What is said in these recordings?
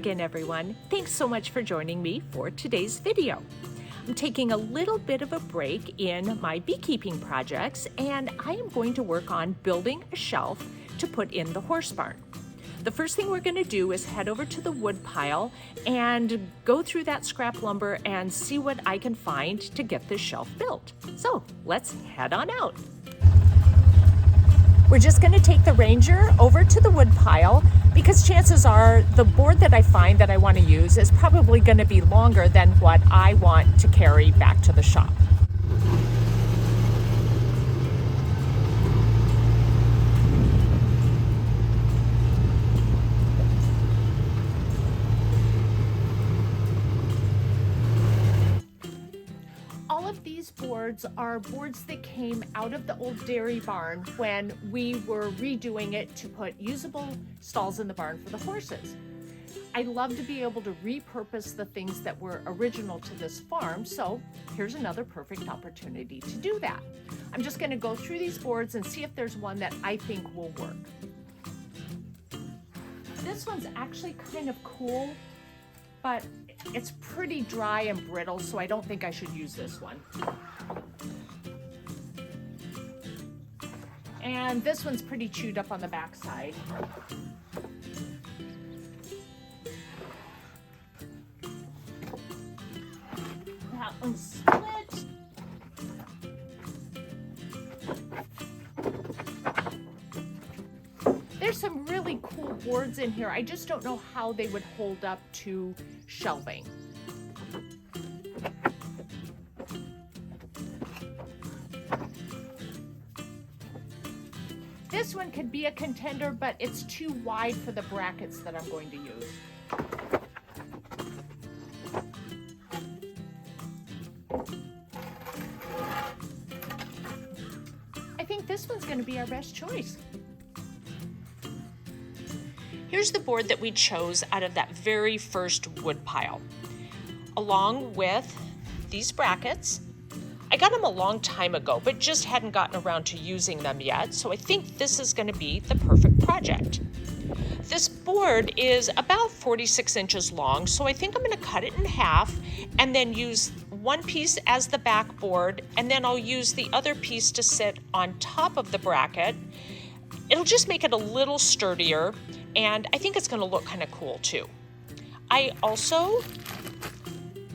again, everyone. Thanks so much for joining me for today's video. I'm taking a little bit of a break in my beekeeping projects, and I am going to work on building a shelf to put in the horse barn. The first thing we're going to do is head over to the wood pile and go through that scrap lumber and see what I can find to get this shelf built. So let's head on out. We're just going to take the Ranger over to the wood pile because chances are the board that I find that I want to use is probably going to be longer than what I want to carry back to the shop. All of these boards are boards that came out of the old dairy barn when we were redoing it to put usable stalls in the barn for the horses. I love to be able to repurpose the things that were original to this farm, so here's another perfect opportunity to do that. I'm just going to go through these boards and see if there's one that I think will work. This one's actually kind of cool, but it's pretty dry and brittle, so I don't think I should use this one. And this one's pretty chewed up on the backside. That one's split. There's some really cool boards in here. I just don't know how they would hold up to shelving. This one could be a contender, but it's too wide for the brackets that I'm going to use. I think this one's going to be our best choice. Here's the board that we chose out of that very first wood pile, along with these brackets. I got them a long time ago, but just hadn't gotten around to using them yet, so I think this is going to be the perfect project. This board is about 46 inches long, so I think I'm going to cut it in half and then use one piece as the backboard, and then I'll use the other piece to sit on top of the bracket. It'll just make it a little sturdier, and I think it's going to look kind of cool too. I also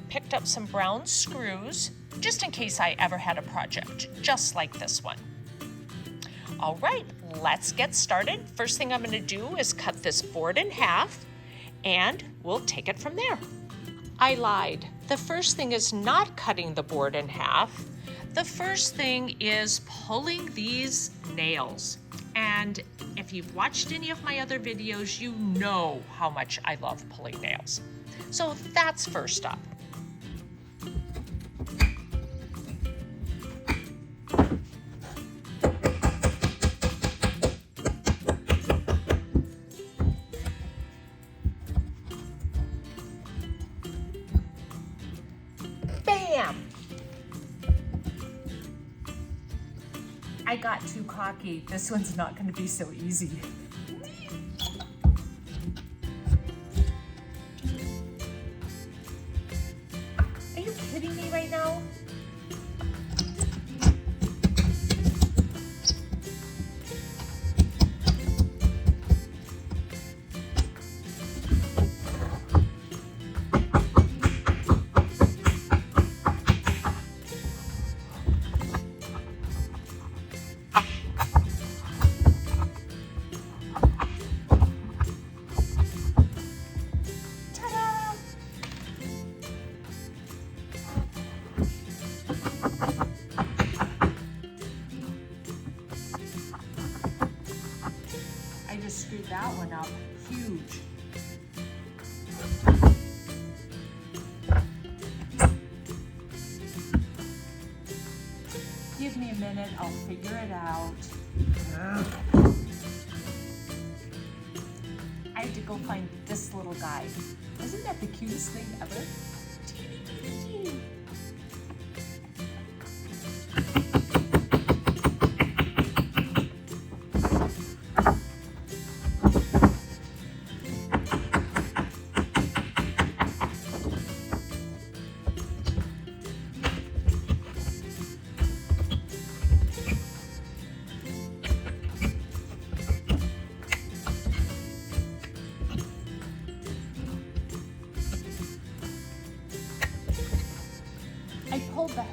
picked up some brown screws just in case I ever had a project just like this one. All right, let's get started. First thing I'm going to do is cut this board in half, and we'll take it from there. I lied. The first thing is not cutting the board in half. The first thing is pulling these nails. And if you've watched any of my other videos, you know how much I love pulling nails. So that's first up. Bam! I got too cocky. This one's not going to be so easy. Are you kidding me right now? Screwed that one up huge. Give me a minute, I'll figure it out. I had to go find this little guy. Isn't that the cutest thing ever?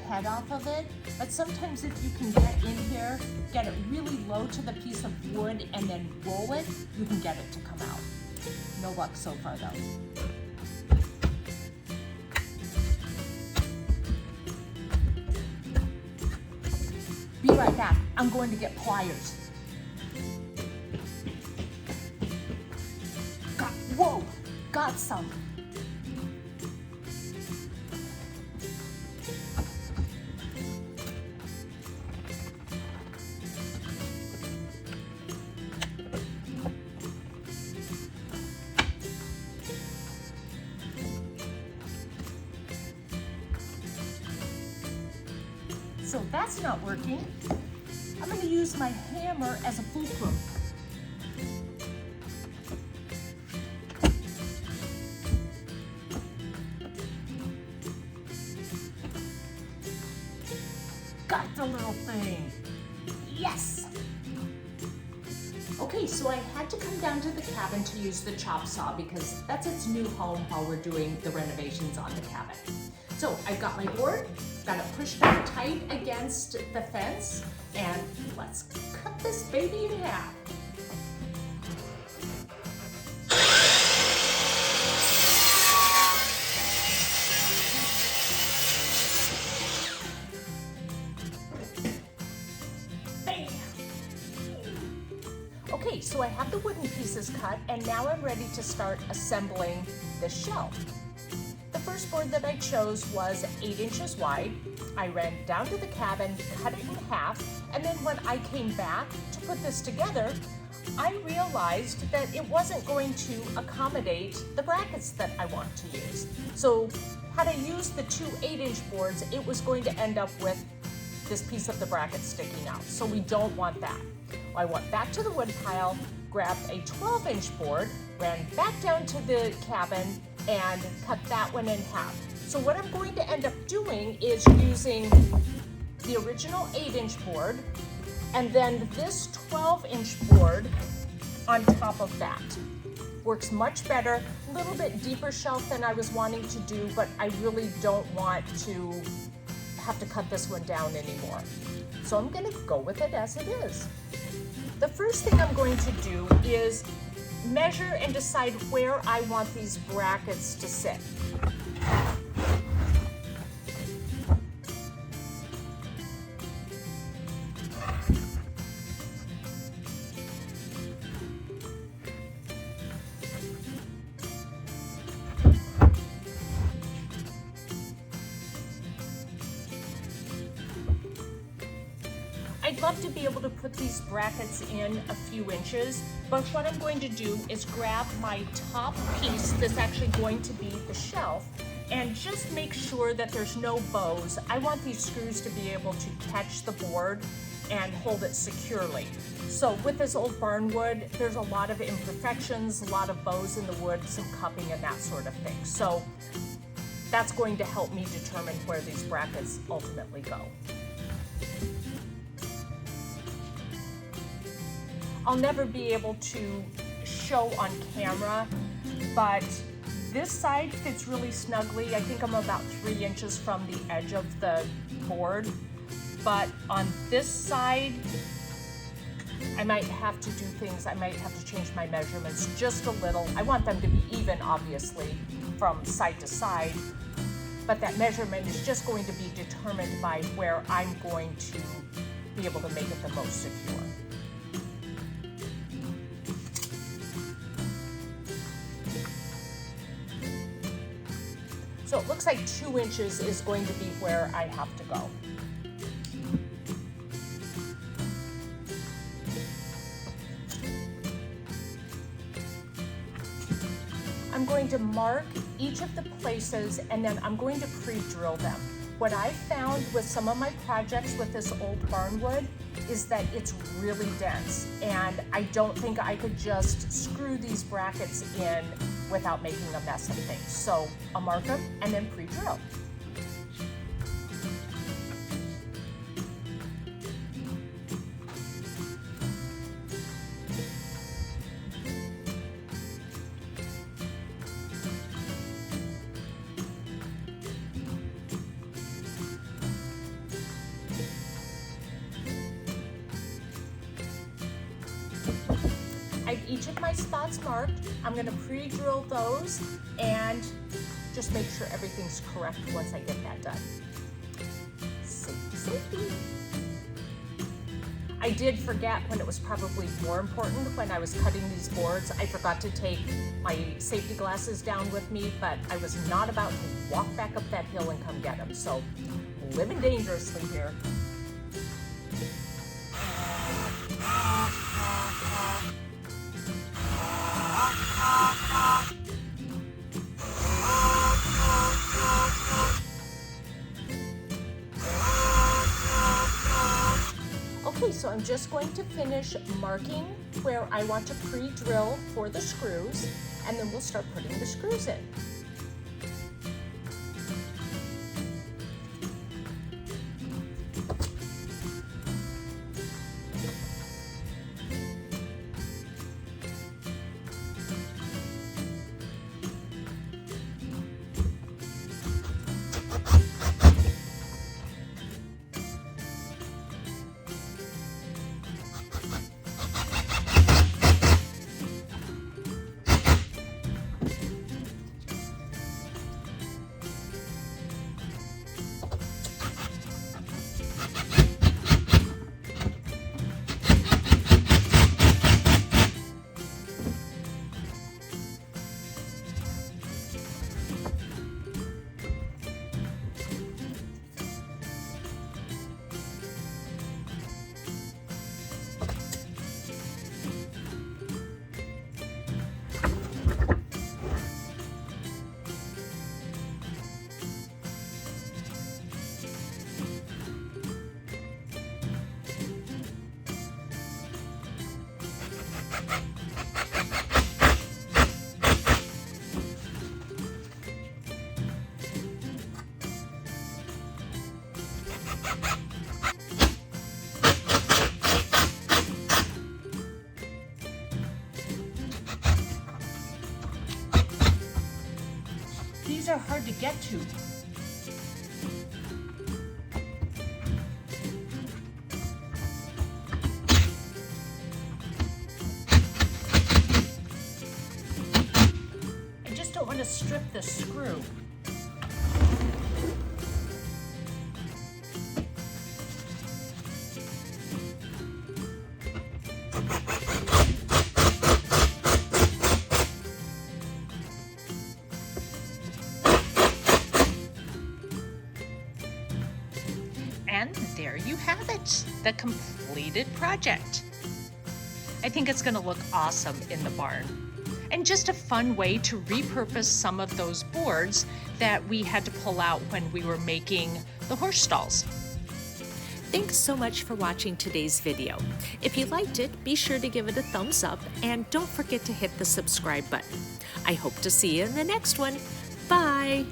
head off of it, but sometimes if you can get in here, get it really low to the piece of wood and then roll it, you can get it to come out. No luck so far though. Be right back. I'm going to get pliers. Whoa, got some. So that's not working. I'm going to use my hammer as a fulcrum. Got the little thing. Yes! Okay, so I had to come down to the cabin to use the chop saw because that's its new home while we're doing the renovations on the cabin. So I've got my board, got it pushed down tight against the fence, and let's cut this baby in half. Bam! Okay, so I have the wooden pieces cut, and now I'm ready to start assembling the shelf. The first board that I chose was 8 inches wide. I ran down to the cabin, cut it in half, and then when I came back to put this together, I realized that it wasn't going to accommodate the brackets that I want to use. So had I used the 2 8-inch boards, it was going to end up with this piece of the bracket sticking out. So we don't want that. I went back to the wood pile, grabbed a 12-inch board, ran back down to the cabin, and cut that one in half. So what I'm going to end up doing is using the original 8-inch board and then this 12-inch board on top of that. Works much better, a little bit deeper shelf than I was wanting to do, but I really don't want to have to cut this one down anymore. So I'm gonna go with it as it is. The first thing I'm going to do is measure and decide where I want these brackets to sit. I'd love to be able to put these brackets in a few inches, but what I'm going to do is grab my top piece that's actually going to be the shelf and just make sure that there's no bows. I want these screws to be able to catch the board and hold it securely. So with this old barn wood, there's a lot of imperfections, a lot of bows in the wood, some cupping and that sort of thing. So that's going to help me determine where these brackets ultimately go. I'll never be able to show on camera, but this side fits really snugly. I think I'm about 3 inches from the edge of the board, but on this side, I might have to do things. I might have to change my measurements just a little. I want them to be even, obviously, from side to side, but that measurement is just going to be determined by where I'm going to be able to make it the most secure. So it looks like 2 inches is going to be where I have to go. I'm going to mark each of the places and then I'm going to pre-drill them. What I found with some of my projects with this old barn wood is that it's really dense, and I don't think I could just screw these brackets in without making a mess of things. So I'll mark them and then pre-drill. each of my spots marked. I'm gonna pre-drill those and just make sure everything's correct once I get that done. Safety, safety. I did forget when it was probably more important when I was cutting these boards. I forgot to take my safety glasses down with me, but I was not about to walk back up that hill and come get them. So living dangerously here. Okay, so I'm just going to finish marking where I want to pre-drill for the screws, and then we'll start putting the screws in. These are hard to get to. I just don't want to strip the screw. And there you have it, the completed project. I think it's gonna look awesome in the barn. And just a fun way to repurpose some of those boards that we had to pull out when we were making the horse stalls. Thanks so much for watching today's video. If you liked it, be sure to give it a thumbs up and don't forget to hit the subscribe button. I hope to see you in the next one. Bye.